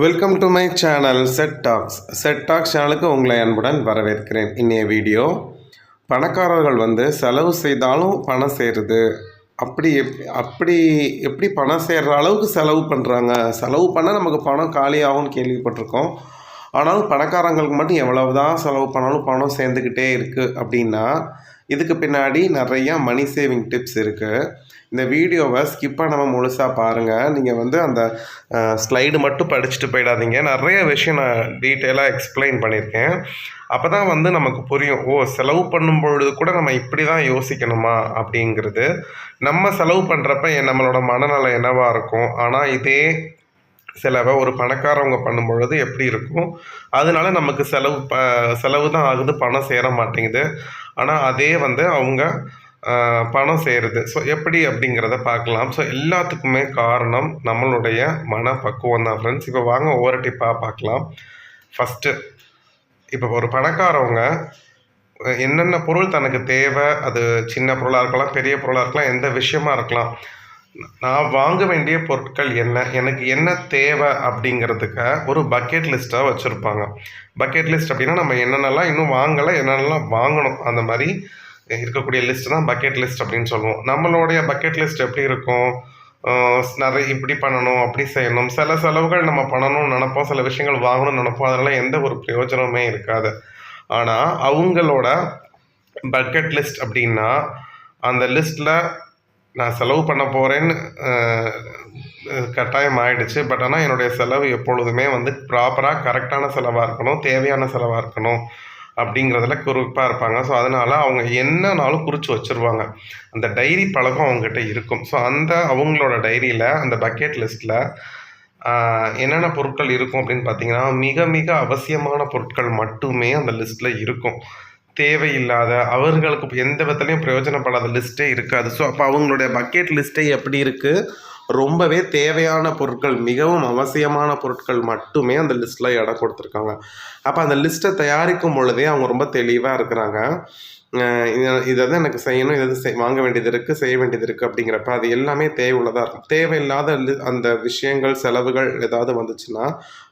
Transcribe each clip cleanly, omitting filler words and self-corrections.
Welcome to my channel set tax சேனலுக்கு உங்களை அன்புடன் வரவேற்கிறேன். இன்றைய வீடியோ பணக்காரர்கள் செலவு செய்தாலும் பணம் சேருது, அப்படி எப்படி பணம் சேர்கிற அளவுக்கு செலவு பண்ணுறாங்க. செலவு பண்ணால் நமக்கு பணம் காலியாகும்னு கேள்விப்பட்டிருக்கோம். ஆனாலும் பணக்காரங்களுக்கு மட்டும் எவ்வளவு தான் செலவு பண்ணாலும் பணம் சேர்ந்துக்கிட்டே இருக்குது அப்படின்னா இதுக்கு பின்னாடி நிறையா மணி சேவிங் டிப்ஸ் இருக்குது. இந்த வீடியோவை ஸ்கிப் பண்ணாமல் முழுசாக பாருங்கள். நீங்கள் அந்த ஸ்லைடு மட்டும் படிச்சுட்டு போயிடாதீங்க. நிறைய விஷயம் நான் டீட்டெயிலாக எக்ஸ்பிளைன் பண்ணியிருக்கேன். அப்போ தான் நமக்கு புரியும், செலவு பண்ணும் பொழுது கூட நம்ம இப்படி தான் யோசிக்கணுமா அப்படிங்கிறது. நம்ம செலவு பண்ணுறப்ப நம்மளோட மனநலை என்னவாக இருக்கும், ஆனால் இதே செலவை ஒரு பணக்காரவங்க பண்ணும் பொழுது எப்படி இருக்கும், அதனால நமக்கு செலவு தான் ஆகுது, பணம் சேர மாட்டேங்குது. ஆனால் அதே அவங்க பணம் சேருது. ஸோ எப்படி அப்படிங்கிறத பார்க்கலாம். ஸோ எல்லாத்துக்குமே காரணம் நம்மளுடைய மனப்பக்குவம் தான் ஃப்ரெண்ட்ஸ். இப்போ வாங்க ஒவ்வொரு டிப்பாக பார்க்கலாம். ஃபஸ்ட்டு, இப்போ ஒரு பணக்காரவங்க என்னென்ன பொருள் தனக்கு தேவை, அது சின்ன பொருளாக இருக்கலாம், பெரிய பொருளாக இருக்கலாம், எந்த விஷயமா இருக்கலாம், நான் வாங்க வேண்டிய பொருட்கள் என்ன, எனக்கு என்ன தேவை அப்படிங்கிறதுக்கு ஒரு பக்கெட் லிஸ்ட்டாக வச்சுருப்பாங்க. பக்கெட் லிஸ்ட் அப்படின்னா நம்ம என்னென்னலாம் இன்னும் வாங்கலை, என்னென்னலாம் வாங்கணும், அந்த மாதிரி இருக்கக்கூடிய லிஸ்ட் தான் பக்கெட் லிஸ்ட் அப்படின்னு சொல்லுவோம். நம்மளுடைய பக்கெட் லிஸ்ட் எப்படி இருக்கும், நிறைய இப்படி பண்ணணும், அப்படி செய்யணும், சில செலவுகள் நம்ம பண்ணணும்னு நினைப்போம், சில விஷயங்கள் வாங்கணும்னு நினைப்போம், அதனால் எந்த ஒரு பிரயோஜனமே இருக்காது. ஆனால் அவங்களோட பக்கெட் லிஸ்ட் அப்படின்னா அந்த லிஸ்ட்டில் நான் செலவு பண்ண போகிறேன்னு கட்டாயம் ஆகிடுச்சு. பட் ஆனால் என்னுடைய செலவு எப்பொழுதுமே ப்ராப்பராக கரெக்டான செலவாக இருக்கணும், தேவையான செலவாக இருக்கணும் அப்படிங்கிறதுல குறிப்பாக இருப்பாங்க. ஸோ அதனால் அவங்க என்னன்னாலும் குறித்து வச்சுருவாங்க. அந்த டைரி பழக்கம் அவங்ககிட்ட இருக்கும். ஸோ அவங்களோட டைரியில் அந்த பக்கெட் லிஸ்ட்டில் என்னென்ன பொருட்கள் இருக்கும் அப்படின்னு பார்த்தீங்கன்னா, மிக மிக அவசியமான பொருட்கள் மட்டுமே அந்த லிஸ்ட்டில் இருக்கும். தேவையில்லாத, அவர்களுக்கு எந்த விதத்துலையும் பிரயோஜனப்படாத லிஸ்ட்டே இருக்காது. ஸோ அப்போ அவங்களுடைய பக்கெட் லிஸ்ட்டே எப்படி இருக்குது, ரொம்பவே தேவையான பொருட்கள், மிகவும் அவசியமான பொருட்கள் மட்டுமே அந்த லிஸ்ட்டில் இடம் கொடுத்துருக்காங்க. அப்போ அந்த லிஸ்ட்டை தயாரிக்கும் பொழுதே அவங்க ரொம்ப தெளிவாக இருக்கிறாங்க. இதை தான் எனக்கு செய்யணும், இதை வாங்க வேண்டியது இருக்குது, செய்ய வேண்டியது இருக்குது அப்படிங்கிறப்ப அது எல்லாமே தேவையுள்ளதாக இருக்கும். தேவையில்லாத அந்த விஷயங்கள், செலவுகள் ஏதாவது வந்துச்சுன்னா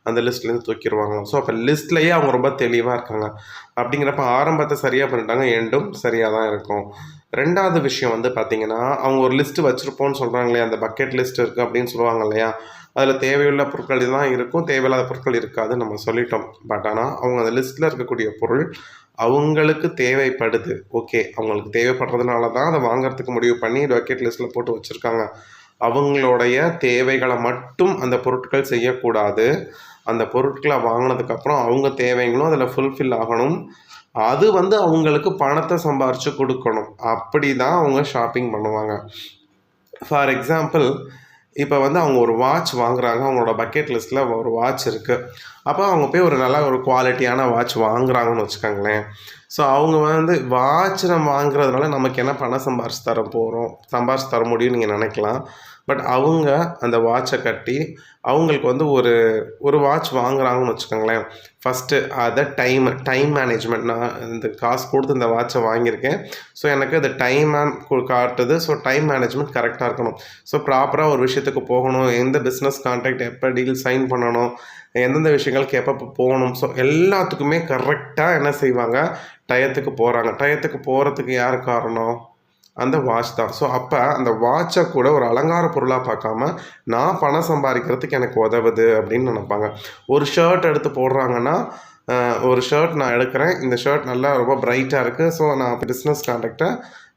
அந்த லிஸ்ட்லேருந்து தூக்கிடுவாங்க. ஸோ அப்போ லிஸ்ட்லேயே அவங்க ரொம்ப தெளிவாக இருக்காங்க. அப்படிங்கிறப்ப ஆரம்பத்தை சரியாக பண்ணிட்டாங்க, எண்டும் சரியாக தான் இருக்கும். ரெண்டாவது விஷயம் பார்த்திங்கன்னா, அவங்க ஒரு லிஸ்ட்டு வச்சுருப்போம்னு சொல்கிறாங்க இல்லையா, அந்த பக்கெட் லிஸ்ட் இருக்குது அப்படின்னு சொல்லுவாங்க இல்லையா, அதில் தேவையுள்ள பொருட்கள் தான் இருக்கும், தேவையில்லாத பொருட்கள் இருக்காதுன்னு நம்ம சொல்லிட்டோம். பட் ஆனால் அவங்க அந்த லிஸ்ட்டில் இருக்கக்கூடிய பொருள் அவங்களுக்கு தேவைப்படுது, ஓகே, அவங்களுக்கு தேவைப்படுறதுனால தான் அதை வாங்கிறதுக்கு முடிவு பண்ணி பக்கெட் லிஸ்ட்டில் போட்டு வச்சுருக்காங்க. அவங்களுடைய தேவைகளை மட்டும் அந்த பொருட்கள் செய்யக்கூடாது. அந்த பொருட்களை வாங்கினதுக்கப்புறம் அவங்க தேவைங்களும் அதில் ஃபுல்ஃபில் ஆகணும். அது அவங்களுக்கு பணத்தை சம்பாரித்து கொடுக்கணும். அப்படி தான் அவங்க ஷாப்பிங் பண்ணுவாங்க. ஃபார் எக்ஸாம்பிள், இப்போ அவங்க ஒரு வாட்ச் வாங்குகிறாங்க, அவங்களோட பக்கெட் லிஸ்ட்டில் ஒரு வாட்ச் இருக்குது. அப்போ அவங்க போய் ஒரு நல்ல ஒரு குவாலிட்டியான வாட்ச் வாங்குறாங்கன்னு வச்சுக்கோங்களேன். ஸோ அவங்க வாட்ச் நம்ம வாங்குறதுனால நமக்கு என்ன பணம் சம்பாரிச்சு தர முடியும்னு நீங்கள் நினைக்கலாம். பட் அவங்க அந்த வாட்சை கட்டி அவங்களுக்கு ஒரு வாட்ச் வாங்குறாங்கன்னு வச்சுக்கோங்களேன். ஃபஸ்ட்டு அதை டைம் மேனேஜ்மெண்ட், நான் இந்த காசு கொடுத்து இந்த வாட்சை வாங்கியிருக்கேன், ஸோ எனக்கு அது காட்டுது. ஸோ டைம் மேனேஜ்மெண்ட் கரெக்டாக இருக்கணும். ஸோ ப்ராப்பராக ஒரு விஷயத்துக்கு போகணும், எந்த பிஸ்னஸ் கான்ட்ராக்ட் எப்போ டீல் சைன் பண்ணணும், எந்தெந்த விஷயங்களுக்கு எப்போ போகணும், ஸோ எல்லாத்துக்குமே கரெக்டாக என்ன செய்வாங்க, டயத்துக்கு போகிறாங்க. டயத்துக்கு போகிறதுக்கு யார் காரணம், அந்த வாட்ச் தான். ஸோ அப்போ அந்த வாட்சை கூட ஒரு அலங்கார பொருளாக பார்க்காம நான் பணம் சம்பாதிக்கிறதுக்கு எனக்கு உதவுது அப்படின்னு நினைப்பாங்க. ஒரு ஷர்ட் எடுத்து போடுறாங்கன்னா, ஒரு ஷர்ட் நான் எடுக்கிறேன், இந்த ஷர்ட் நல்லா ரொம்ப பிரைட்டாக இருக்குது, ஸோ நான் பிஸ்னஸ் கான்ட்ராக்டை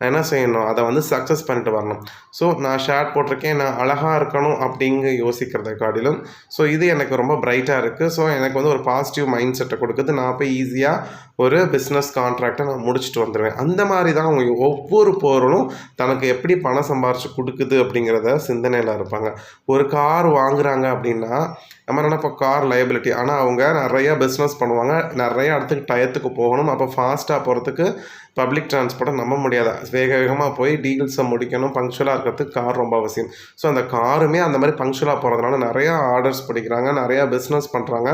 என்ன செய்யணும், அதை சக்ஸஸ் பண்ணிட்டு வரணும். ஸோ நான் ஷர்ட் போட்டிருக்கேன், நான் அழகாக இருக்கணும் அப்படிங்க யோசிக்கிறத காட்டிலும், ஸோ இது எனக்கு ரொம்ப பிரைட்டாக இருக்குது, ஸோ எனக்கு ஒரு பாசிட்டிவ் மைண்ட் செட்டை கொடுக்குது, நான் போய் ஈஸியாக ஒரு பிஸ்னஸ் கான்ட்ராக்டை நான் முடிச்சுட்டு வந்துடுவேன். அந்த மாதிரி தான் அவங்க ஒவ்வொரு பொருளும் தனக்கு எப்படி பணம் சம்பாரித்து கொடுக்குது அப்படிங்கிறத சிந்தனையில் இருப்பாங்க. ஒரு கார் வாங்குகிறாங்க அப்படின்னா நம்ம நினைப்போம் கார் லைபிலிட்டி, ஆனால் அவங்க நிறையா பிஸ்னஸ் பண்ணுவாங்க, நிறைய இடத்துக்கு டயத்துக்கு போகணும். அப்போ ஃபாஸ்ட்டாக போகிறதுக்கு பப்ளிக் டிரான்ஸ்போர்ட்டை நம்ப முடியாது. வேக வேகமாக போய் டீல்ஸை முடிக்கணும், பங்க்சுவலாக இருக்கிறதுக்கு கார் ரொம்ப அவசியம். ஸோ அந்த காருமே அந்த மாதிரி பங்க்சுவலாக போகிறதுனால நிறையா ஆர்டர்ஸ் பிடிக்கிறாங்க, நிறையா பிஸ்னஸ் பண்ணுறாங்க.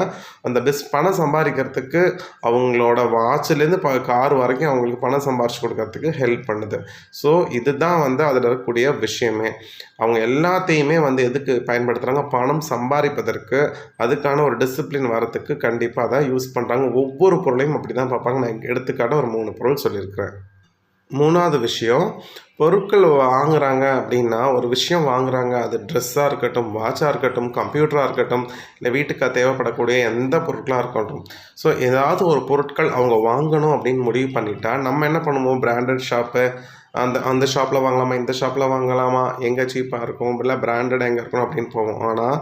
அந்த பணம் சம்பாதிக்கிறதுக்கு அவங்களோட வாட்சிலேருந்து கார் வரைக்கும் அவங்களுக்கு பணம் சம்பாரிச்சு கொடுக்கறதுக்கு ஹெல்ப் பண்ணுது. ஸோ இதுதான் வந்து அதில் இருக்கக்கூடிய விஷயமே. அவங்க எல்லாத்தையுமே வந்து எதுக்கு பயன்படுத்துகிறாங்க? பணம் சம்பாதிப்பதற்கு, அதுக்கான ஒரு டிசிப்ளின் வரத்துக்கு கண்டிப்பாக அதை யூஸ் பண்ணுறாங்க. ஒவ்வொரு பொருளையும் அப்படி தான் பார்ப்பாங்க. நான் எடுத்துக்காட்ட ஒரு 3 பொருள் சொல்லியிருக்கிறேன். 3வது விஷயம், பொருட்கள் வாங்குறாங்க அப்படின்னா, ஒரு விஷயம் வாங்குறாங்க, அது ட்ரெஸ்ஸாக இருக்கட்டும், வாட்சாக இருக்கட்டும், கம்ப்யூட்டராக இருக்கட்டும், இல்லை வீட்டுக்கு தேவைப்படக்கூடிய எந்த பொருட்களாக இருக்கட்டும். ஸோ ஏதாவது ஒரு பொருட்கள் அவங்க வாங்கணும் அப்படின்னு முடிவு பண்ணிட்டா, நம்ம என்ன பண்ணுவோம்? பிராண்டட் ஷாப்பு, அந்த ஷாப்பில் வாங்கலாமா, இந்த ஷாப்பில் வாங்கலாமா, எங்கே சீப்பாக இருக்கும், இல்லை பிராண்டட் எங்கே இருக்கணும் அப்படின்னு போவோம். ஆனால்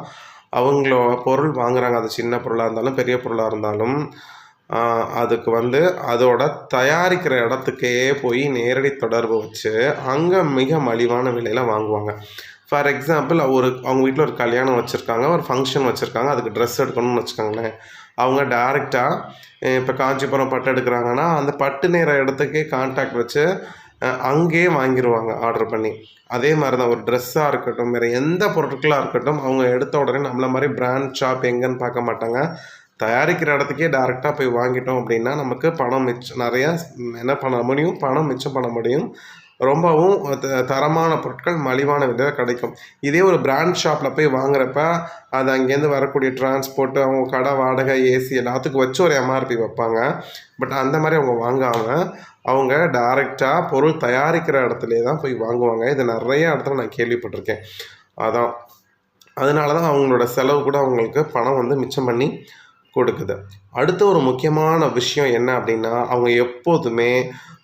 அவங்களோட பொருள் வாங்குறாங்க, அது சின்ன பொருளாக இருந்தாலும் பெரிய பொருளாக இருந்தாலும், அதுக்கு வந்து அதோட தயாரிக்கிற இடத்துக்கே போய் நேரடி தொடர்பு வச்சு அங்கே மிக மலிவான விலையில் வாங்குவாங்க. ஃபார் எக்ஸாம்பிள், அவங்க வீட்டில் ஒரு கல்யாணம் வச்சுருக்காங்க, ஒரு ஃபங்க்ஷன் வச்சுருக்காங்க, அதுக்கு ட்ரெஸ் எடுக்கணும்னு வச்சுக்கோங்களேன். அவங்க டைரெக்டாக இப்போ காஞ்சிபுரம் பட்டு எடுக்கிறாங்கன்னா, அந்த பட்டு நேர இடத்துக்கே கான்டாக்ட் வச்சு அங்கேயே வாங்கிடுவாங்க ஆர்டர் பண்ணி. அதே மாதிரி தான் ஒரு ட்ரெஸ்ஸாக இருக்கட்டும், வேறு எந்த பொருட்களாக இருக்கட்டும், அவங்க எடுத்த உடனே நம்மள மாதிரி பிராண்ட் ஷாப் எங்கேன்னு பார்க்க மாட்டாங்க. தயாரிக்கிற இடத்துக்கே டேரெக்டாக போய் வாங்கிட்டோம் அப்படின்னா நமக்கு பணம் நிறையா என்ன பண்ண முடியும்? பணம் மிச்சம் பண்ண முடியும். ரொம்பவும் தரமான பொருட்கள் மலிவான விலையில் கிடைக்கும். இதே ஒரு பிராண்ட் ஷாப்பில் போய் வாங்குறப்ப அது அங்கேருந்து வரக்கூடிய டிரான்ஸ்போர்ட்டு, அவங்க கடை வாடகை, ஏசி எல்லாத்துக்கும் வச்சு ஒரு எம்ஆர்பி வைப்பாங்க. பட் அந்த மாதிரி அவங்க வாங்காமல் அவங்க டைரெக்டாக பொருள் தயாரிக்கிற இடத்துலே தான் போய் வாங்குவாங்க. இது நிறைய இடத்துல நான் கேள்விப்பட்டிருக்கேன். அதனால தான் அவங்களோட செலவு கூட அவங்களுக்கு பணம் வந்து மிச்சம் பண்ணி கொடுக்குது. அடுத்த ஒரு முக்கியமான விஷயம் என்ன அப்படின்னா, அவங்க எப்போதுமே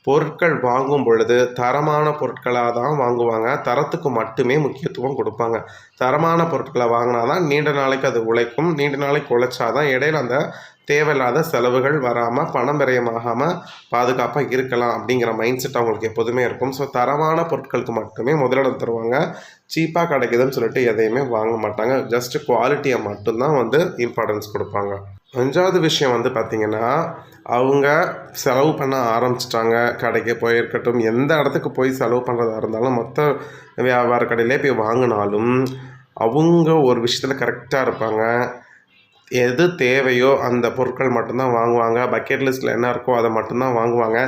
பொருட்கள் வாங்கும் பொழுது தரமான பொருட்களாக தான் வாங்குவாங்க. தரத்துக்கு மட்டுமே முக்கியத்துவம் கொடுப்பாங்க. தரமான பொருட்களை வாங்கினா தான் நீண்ட நாளைக்கு அது உழைக்கும். நீண்ட நாளைக்கு உழைச்சாதான் இடையில அந்த தேவையில்லாத செலவுகள் வராமல், பணம் விரயமாகாமல் பாதுகாப்பாக இருக்கலாம் அப்படிங்கிற மைண்ட் செட் அவங்களுக்கு எப்போதுமே இருக்கும். ஸோ தரமான பொருட்களுக்கு மட்டுமே முதலிடம் தருவாங்க. சீப்பாக கிடைக்குதுன்னு சொல்லிட்டு எதையுமே வாங்க மாட்டாங்க. ஜஸ்ட் குவாலிட்டியை மட்டும்தான் வந்து இம்பார்ட்டன்ஸ் கொடுப்பாங்க. 5வது விஷயம் வந்து பார்த்திங்கன்னா, அவங்க செலவு பண்ண ஆரம்பிச்சிட்டாங்க. கடைக்கு போயிருக்கட்டும், எந்த இடத்துக்கு போய் செலவு பண்ணுறதா இருந்தாலும், மொத்த வியாபார கடையிலே போய் வாங்கினாலும் அவங்க ஒரு விஷயத்தில் கரெக்டாக இருப்பாங்க. எது தேவையோ அந்த பொருட்கள் மட்டும்தான் வாங்குவாங்க. பக்கெட் லிஸ்ட்டில் என்ன இருக்கோ அதை மட்டும்தான் வாங்குவாங்க.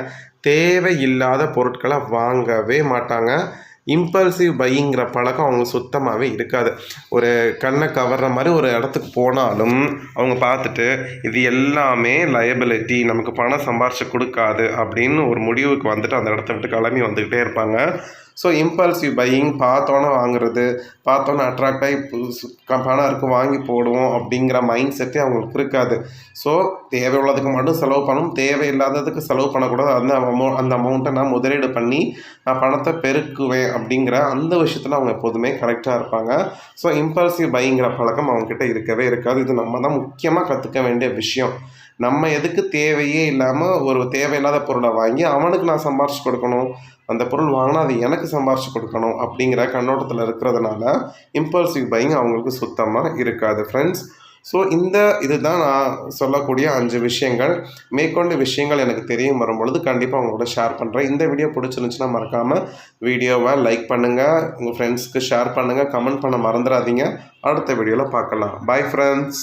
தேவையில்லாத பொருட்களை வாங்கவே மாட்டாங்க. இம்பல்சிவ் பையிங்கிற பழக்கம் அவங்க சுத்தமாகவே இருக்காது. ஒரு கண்ணை கவர்ற மாதிரி ஒரு இடத்துக்கு போனாலும் அவங்க பார்த்துட்டு இது எல்லாமே லயபிலிட்டி, நமக்கு பணம் சம்பாரிச்சு கொடுக்காது அப்படின்னு ஒரு முடிவுக்கு வந்துட்டு அந்த இடத்த விட்டு கிளம்பி வந்துக்கிட்டே இருப்பாங்க. ஸோ இம்பல்சிவ் பையிங், பார்த்தோன்னே வாங்குறது, பார்த்தோன்னே அட்ராக்ட் ஆகி பணம் இருக்குது வாங்கி போடுவோம் அப்படிங்கிற மைண்ட் செட்டே அவங்களுக்கு இருக்காது. ஸோ தேவை உள்ளதுக்கு மட்டும் செலவு பண்ணணும், தேவையில்லாததுக்கு செலவு பண்ணக்கூடாது. அந்த அமௌண்ட்டை நான் முதலீடு பண்ணி நான் பணத்தை பெருக்குவேன் அப்படிங்கிற அந்த விஷயத்தில் அவங்க எப்போதுமே கரெக்டாக இருப்பாங்க. ஸோ இம்பல்சிவ் பையிங்கிற பழக்கம் அவங்கக்கிட்ட இருக்கவே இருக்காது. இது நம்ம தான் முக்கியமாக கற்றுக்க வேண்டிய விஷயம். நம்ம எதுக்கு தேவையே இல்லாமல் ஒரு தேவையில்லாத பொருளை வாங்கி அவனுக்கு நான் சம்பாரிச்சு கொடுக்கணும், அந்த பொருள் வாங்கினா அது எனக்கு சம்பாரிச்சு கொடுக்கணும் அப்படிங்கிற கண்ணோட்டத்தில் இருக்கிறதுனால இம்பல்சிவ் பையிங் அவங்களுக்கு சுத்தமாக இருக்காது ஃப்ரெண்ட்ஸ். ஸோ இதுதான் நான் சொல்லக்கூடிய 5 விஷயங்கள். மேற்கொண்டு விஷயங்கள் எனக்கு தெரியும் வரும்பொழுது கண்டிப்பாக அவங்களோட ஷேர் பண்ணுறேன். இந்த வீடியோ பிடிச்சிருந்துச்சுன்னா மறக்காமல் வீடியோவை லைக் பண்ணுங்கள், உங்கள் ஃப்ரெண்ட்ஸ்க்கு ஷேர் பண்ணுங்கள், கமெண்ட் பண்ண மறந்துடாதீங்க. அடுத்த வீடியோவில் பார்க்கலாம். Bye friends.